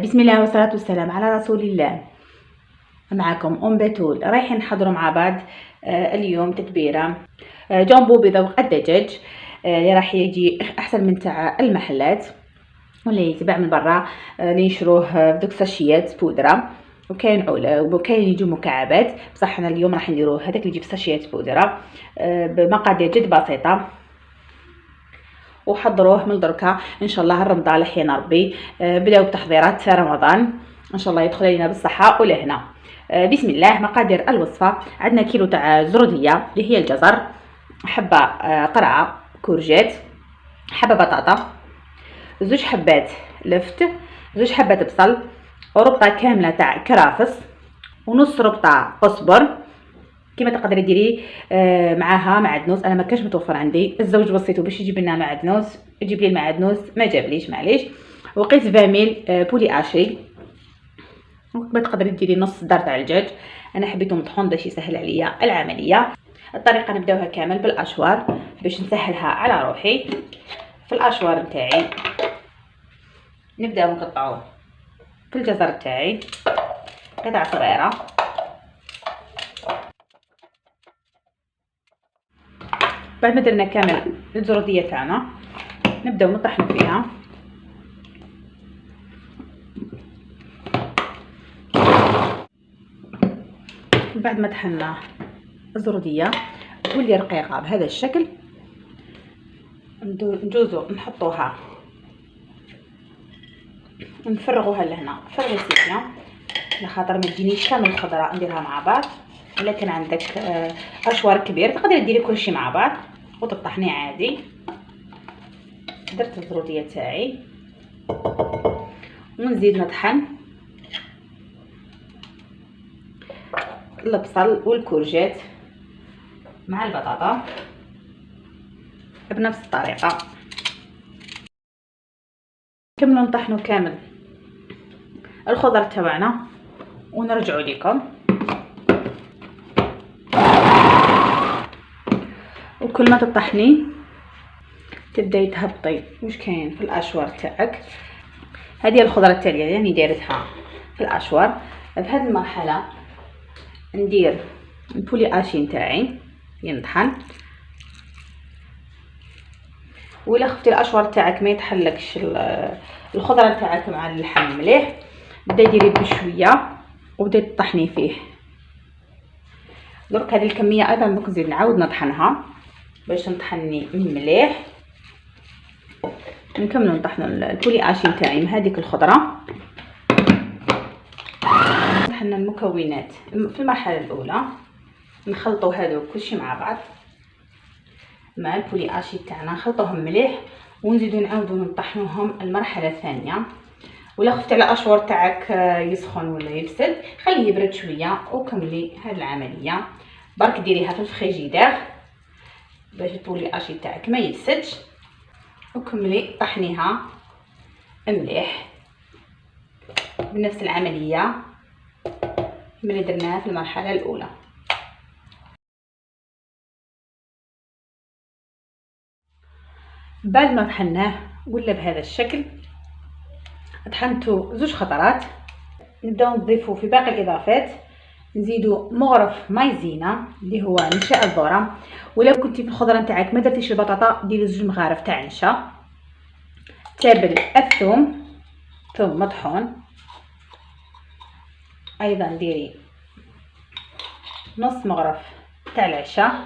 بسم الله والصلاة والسلام على رسول الله. معكم أم بتول، رايحين نحضروا مع بعض اليوم تتبيرة جامبو بذوق الدجاج اللي راح يجي أحسن من تاع المحلات واللي يتباع من برا، اللي ينشروه في دوك ساشيات بودرة، وكاين وكاين يجوا مكعبات. بصح حنا اليوم راح نديروه هذاك اللي يجي في ساشيات بودرة بمقادير جد بسيطة، وحضروه من دركا ان شاء الله. رمضان لحين ربي بداو بتحضيرات رمضان ان شاء الله يدخل علينا بالصحه والهنا. بسم الله. مقادير الوصفه: عندنا كيلو تاع زرديه اللي هي الجزر، حبه قرعه كورجيت، حبه بطاطا، زوج حبات لفت، زوج حبات بصل، وربطه كامله تاع كرافس، ونص ربطه قزبر. كما تقدري ديري معاها معدنوس. انا ما كانش متوفر عندي، الزوج وصيته باش يجيب لنا معدنوس، يجيب لي المعدنوس ما جابليش معليش. وقيت 20 ميل بولي اشي. وكما تقدري ديري نص دار تاع الدجاج، انا حبيته مطحون باش يسهل عليا العمليه. الطريقه نبداوها كامل بالاشوار باش نسهلها على روحي. في الاشوار نتاعي نبداو نقطعو في الجزر تاعي قطع صغيره. بعد ما درنا كامل الزرديه تاعنا نبداو نطحنوا فيها. بعد ما طحنا الزرديه تولي رقيقه بهذا الشكل، نجوزو نحطوها نفرغوها لهنا فرغي سيكنا لخاطر ما تجينيش كامل الخضره نديرها مع بعض. ولكن عندك اشوار كبير تقدري ديري كلشي مع بعض وتطحنيه عادي. درت الزرديه تاعي ونزيد نطحن البصل والكورجيت مع البطاطا بنفس الطريقه. كملوا نطحنوا كامل الخضر تبعنا ونرجعوا لكم. وكل ما تطحني تبداي تهبطي واش كاين في الاشوار تاعك. هذه الخضره التاليه يعني دايرتها في الاشوار. بهذه المرحله ندير البولي اشي نتاعي ينطحن. ولا خفتي الاشوار تاعك ما يتحلكش الخضره تاعك مع اللحم مليح، بدا ديري بشويه وبدا تطحني فيه. درك هذه الكميه ايضا دوك نزيد نعاود نطحنها باش نطحني مليح. نكملوا نطحنوا البولي اشي نتاعي مع هذيك الخضره. طحنا المكونات في المرحله الاولى، نخلطوا هادو كلشي مع بعض مع البولي اشي تاعنا، نخلطوهم مليح ونزيدو نعاودو نطحنوهم المرحله الثانيه. ولا خفتي على الاشوار تاعك يسخن ولا يفسد خليه يبرد شويه وكملي هاد العمليه. برك ديريها في الفريجيدير باش البولي اشي تاعك ما يفسدش، وكملي طحنيها مليح بنفس العمليه اللي درناها في المرحله الاولى. بعد ما طحناه ولا بهذا الشكل، طحنته زوج خطرات، نبداو نضيفو في باقي الاضافات. نزيدو مغرف مايزينا اللي هو نشا الذره. ولا كنتي في الخضره نتاعك ما درتيش البطاطا ديري زوج مغارف تاع نشا. تابل الثوم، ثوم مطحون ايضا ديري نص مغرف تاع العشا.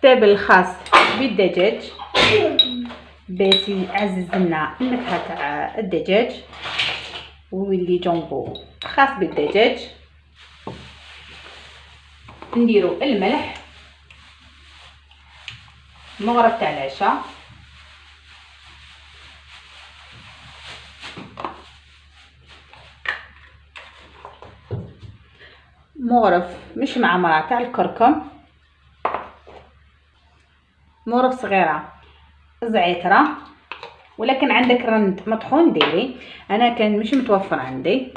تابل الخاص بالدجاج باش يعزز لنا النكهه تاع الدجاج ويولي جامبو خاص بالدجاج. نديرو الملح، مغرف تاع العشاء، مغرف مش معمره تاع الكركم، مغرف صغيره زعتره. ولكن عندك رند مطحون ديري، انا كان مش متوفر عندي.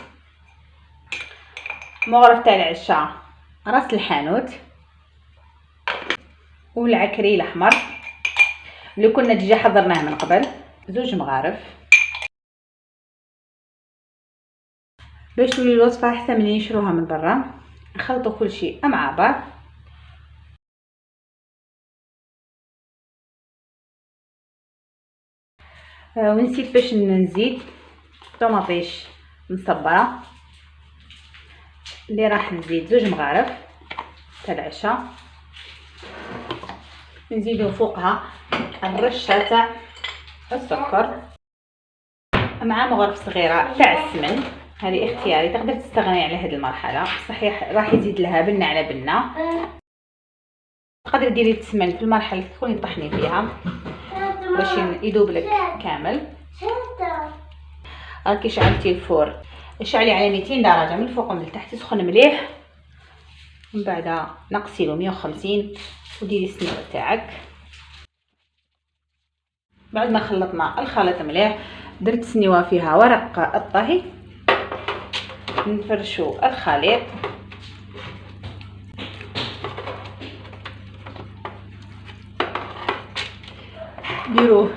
مغرف تاع العشاء راس الحانوت، والعكري الاحمر اللي كنا ديجا حضرناه من قبل، 2 مغارف. باش تولي الوصفه احسن من نشروها من برا، نخلطوا كل شيء مع بعض. ونسيت باش نزيد طوماطيش مصبره اللي راح نزيد 2 مغارف تاع العشاء. نزيدو فوقها الرشه تاع السكر مع مغرفه صغيره تاع السمن. هذه اختياري، تقدر تستغني على هذه المرحله، صحيح راح يزيد لها بنه على بنه. تقدر ديري السمن في المرحله اللي تكوني طحني فيها باش يذوب لك كامل. راكي شعلتي الفور، شعلي على 200 درجه من الفوق ومن التحت، يسخن مليح. من بعد نقصي له 150 وديري السنيوه تاعك. بعد ما خلطنا الخليط مليح، درت سنيوه فيها ورق الطهي، نفرشو الخليط. ديروه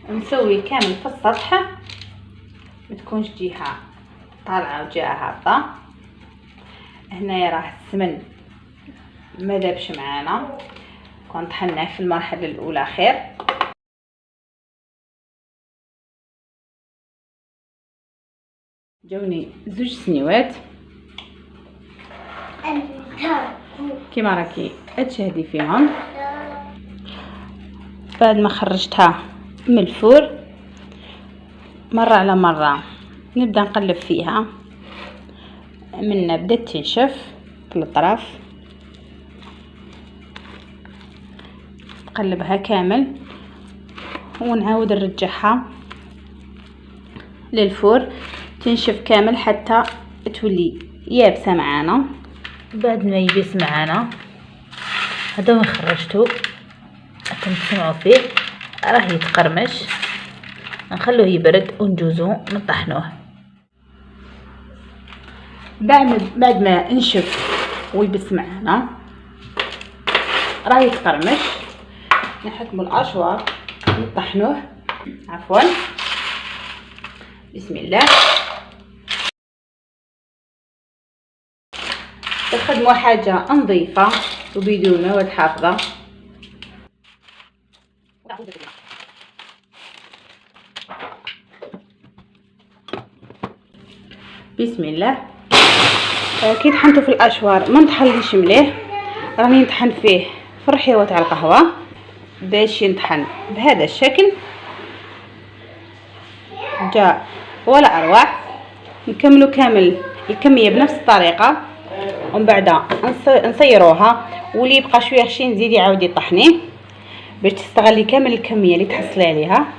نسوي كامل في السطح، ما تكونش جهه طالعه وجهه هابطه. هنايا راه السمن ما دابش معانا، كون طحناه في المرحله الاولى خير. جاوني 2 سنيوات كيما راكي تشاهدي فيهم. بعد ما خرجتها من الفور مره على مره نبدا نقلب فيها من بدات تنشف في الاطراف، نقلبها كامل ونعاود نرجعها للفور تنشف كامل حتى تولي يابسه معانا. بعد ما يبس معانا هذا وين خرجته راكم تسمعوا فيه راه يتقرمش، نخلوه يبرد ونجوزو نطحنوه. بعد ما نشف ويبس معانا راه يتقرمش، نحكموا الاشواط نطحنوه. عفوا، بسم الله. تخدموا حاجه نظيفه وبدون مواد حافظه. بسم الله. كي طحنتو في الاشوار ما نطحنليش مليح، راني نطحن فيه في الرحيوه تاع القهوه باش ينطحن بهذا الشكل. جاء ولا اروع. نكملوا كامل الكميه بنفس الطريقه، ومن بعد نصيروها واللي يبقى شويه خشين نزيدي عاودي طحنيه باش تستغلي كامل الكميه اللي تحصلي عليها.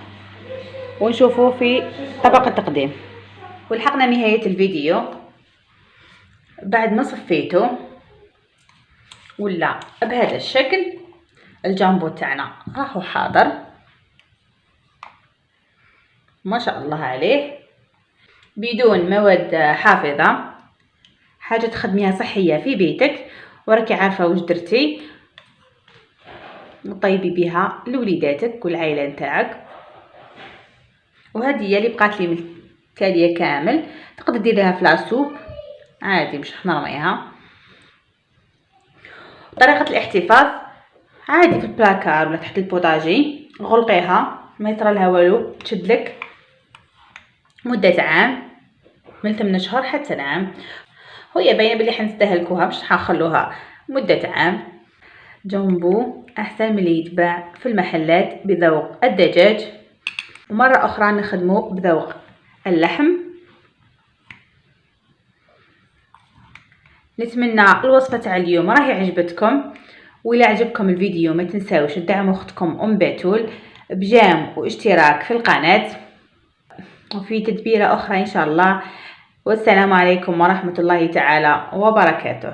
ونشوفوا في طبق التقديم. ولحقنا نهايه الفيديو. بعد ما صفيته ولا بهذا الشكل، الجامبو تاعنا راهو حاضر ما شاء الله عليه، بدون مواد حافظه، حاجه تخدميها صحيه في بيتك وراكي عارفه واش درتي، طيبي بها لوليداتك والعائله نتاعك. وهذه هي اللي بقات لي من التاليه كامل، تقدر ديريها في العسوب عادي مش راح نرميها. طريقه الاحتفاظ عادي في البلاكار ولا تحت البوطاجي، غلقيها ما يطرى لها والو، تشدلك مده عام من 8 شهور حتى العام. وهي باينه بلي حنستهلكوها مش حنخلوها مده عام. جامبو احسن من اللي يتباع في المحلات بذوق الدجاج، ومره اخرى نخدمه بذوق اللحم. نتمنى الوصفه تاع اليوم راهي عجبتكم، وإلا عجبكم الفيديو ما تنساوش تدعموا اختكم ام بتول بجام واشتراك في القناه، وفي تدبيره اخرى ان شاء الله. والسلام عليكم ورحمه الله تعالى وبركاته.